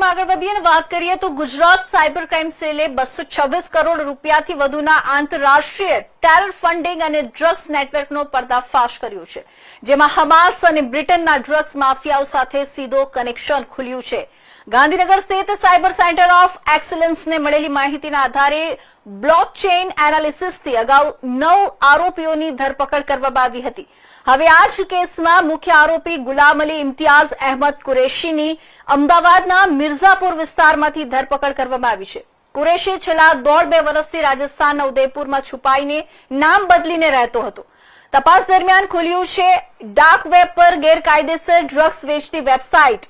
આગળ વધીએ અને વાત કરીએ તો ગુજરાત સાયબર ક્રાઇમ સેલે 226 કરોડ રૂપિયાથી વધુના આંતરરાષ્ટ્રીય ટેરર ફંડિંગ અને ડ્રગ્સ નેટવર્કનો પર્દાફાશ કર્યો છે, જેમાં હમાસ અને બ્રિટનના ડ્રગ્સ માફિયાઓ સાથે સીધો કનેક્શન ખુલ્યું છે। ગાંધીનગર સ્થિત સાયબર સેન્ટર ઓફ એક્સલન્સને મળેલી માહિતીના આધારે બ્લોકચેઇન એનાલિસિસથી અગાઉ 9 આરોપીઓની ધરપકડ કરવામાં આવી હતી। હવે આ જ કેસમાં મુખ્ય આરોપી ગુલામ અલી ઇમ્તિયાઝ અહેમદ કુરેશીની અમદાવાદના મિર્ઝાપુર વિસ્તારમાંથી ધરપકડ કરવામાં આવી છે। કુરેશી છેલ્લા 1.5 વર્ષથી રાજસ્થાનના ઉદયપુરમાં છુપાઈને નામ બદલીને રહેતો હતો। તપાસ દરમિયાન ખુલ્યું છે ડાર્ક વેબ પર ગેરકાયદેસર ડ્રગ્સ વેચતી વેબસાઇટ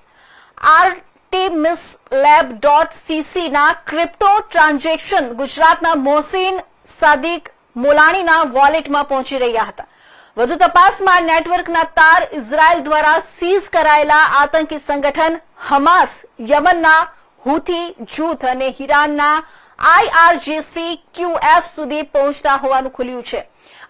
artemislab.cc ના ક્રિપ્ટો ટ્રાન્ઝેક્શન ગુજરાતના મોહસિન સાદિક મોલાણીના વોલેટમાં પહોંચી રહ્યા હતા। વધુ તપાસમાં નેટવર્કના તાર ઇઝરાયલ દ્વારા સીઝ કરાયેલા આતંકી સંગઠન હમાસ, યમનના હુથી જૂથ અને ઈરાનના IRGC-QF સુધી પહોંચતા હોવાનું ખુલ્યું છે।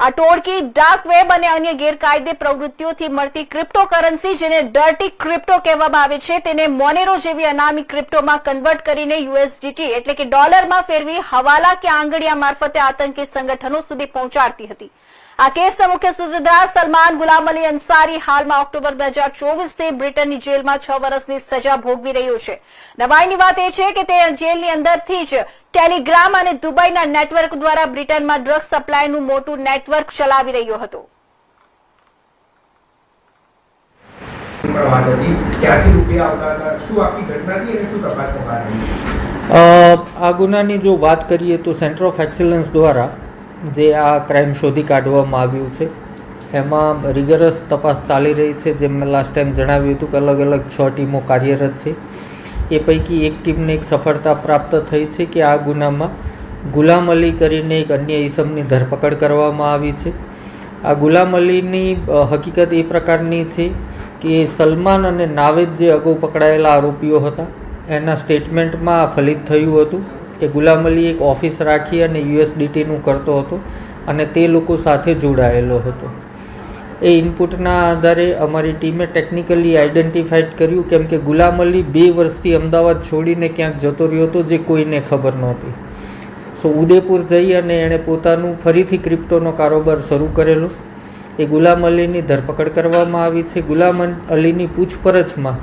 આ ટોળકી ડાર્ક વેબ અને અન્ય ગેરકાયદે પ્રવૃત્તિઓથી મળતી ક્રિપ્ટોકરન્સી, જેને ડર્ટી ક્રિપ્ટો કહેવામાં આવે છે, તેને મોનેરો જેવી અનામી ક્રિપ્ટોમાં કન્વર્ટ કરીને USDT એટલે કે ડોલરમાં ફેરવી હવાલા કે આંગડિયા મારફતે આતંકી સંગઠનો સુધી પહોંચાડતી હતી। આ કેસના મુખ્ય સૂત્રધાર સલમાન ગુલામ અલી અંસારી હાલમાં ઓક્ટોબર 2024થી બ્રિટનની જેલમાં 6 વર્ષની સજા ભોગવી રહ્યો છે। નવાઈની વાત એ છે કે તે જેલની અંદરથી જ ટેલિગ્રામ અને દુબઈના નેટવર્ક દ્વારા બ્રિટનમાં ડ્રગ્સ સપ્લાયનું મોટું નેટવર્ક ચલાવી રહ્યો હતો। આ ગુનાની જો વાત કરીએ તો સેન્ટર ઓફ એક્સલન્સ દ્વારા જે આ ક્રાઇમ શોધી કાઢવામાં આવ્યું છે, એમાં રિગરસ તપાસ ચાલી રહી છે। જેમ મેં લાસ્ટ ટાઈમ જણાવ્યું હતું કે અલગ અલગ 6 ટીમો કાર્યરત છે। એ પૈકી એક ટીમને એક સફળતા પ્રાપ્ત થઈ છે કે આ ગુનામાં ગુલામ અલી કરીને એક અન્ય ઈસમની ધરપકડ કરવામાં આવી છે। આ ગુલામ અલીની હકીકત એ પ્રકારની છે કે સલમાન અને નાવેદ જે અગાઉ પકડાયેલા આરોપીઓ હતા, એના સ્ટેટમેન્ટમાં ફલિત થયું હતું કે ગુલામ અલી એક ઓફિસ રાખી અને USDTનું કરતો હતો અને તે લોકો સાથે જોડાયેલો હતો। એ ઇનપુટના આધારે અમારી ટીમે ટેકનિકલી આઈડેન્ટિફાઈડ કર્યું, કેમ કે ગુલામ અલી 2 વર્ષથી અમદાવાદ છોડીને ક્યાંક જતો રહ્યો હતો, જે કોઈને ખબર નહોતી। સો ઉદયપુર જઈ અને એણે પોતાનું ફરીથી ક્રિપ્ટોનો કારોબાર શરૂ કરેલો। એ ગુલામ અલીની ધરપકડ કરવામાં આવી છે। ગુલામ અલીની પૂછપરછમાં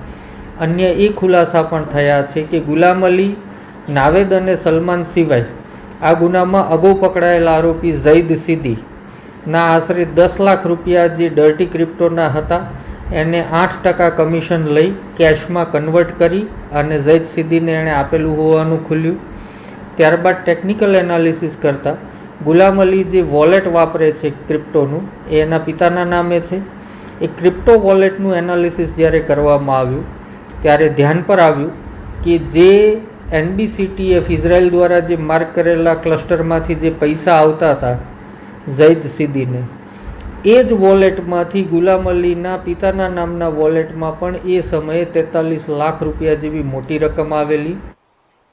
અન્ય એ ખુલાસા પણ થયા છે કે ગુલામ અલી, નાવેદ અને સલમાન સિવાય આ ગુનામાં અગાઉ પકડાયેલા આરોપી ઝૈદ સિદ્દીના આશરે 10 લાખ રૂપિયા જે ડર્ટી ક્રિપ્ટોના હતા, એને 8% કમિશન લઈ કેશમાં કન્વર્ટ કરી અને ઝૈદ સિદ્દીને એણે આપેલું હોવાનું ખુલ્યું। ત્યારબાદ ટેકનિકલ એનાલિસિસ કરતાં ગુલામ અલી જે વોલેટ વાપરે છે ક્રિપ્ટોનું, એ એના પિતાના નામે છે। એ ક્રિપ્ટો વોલેટનું એનાલિસિસ જ્યારે કરવામાં આવ્યું ત્યારે ધ્યાન પર આવ્યું કે જે NBCTF ઇઝરાયલ દ્વારા જે માર્ક કરેલા ક્લસ્ટરમાંથી જે પૈસા આવતા હતા ઝૈદ સિદ્દીને, એ જ વોલેટમાંથી ગુલામ અલીના પિતાના નામના વોલેટમાં પણ એ સમયે 43 લાખ રૂપિયા જેવી મોટી રકમ આવેલી।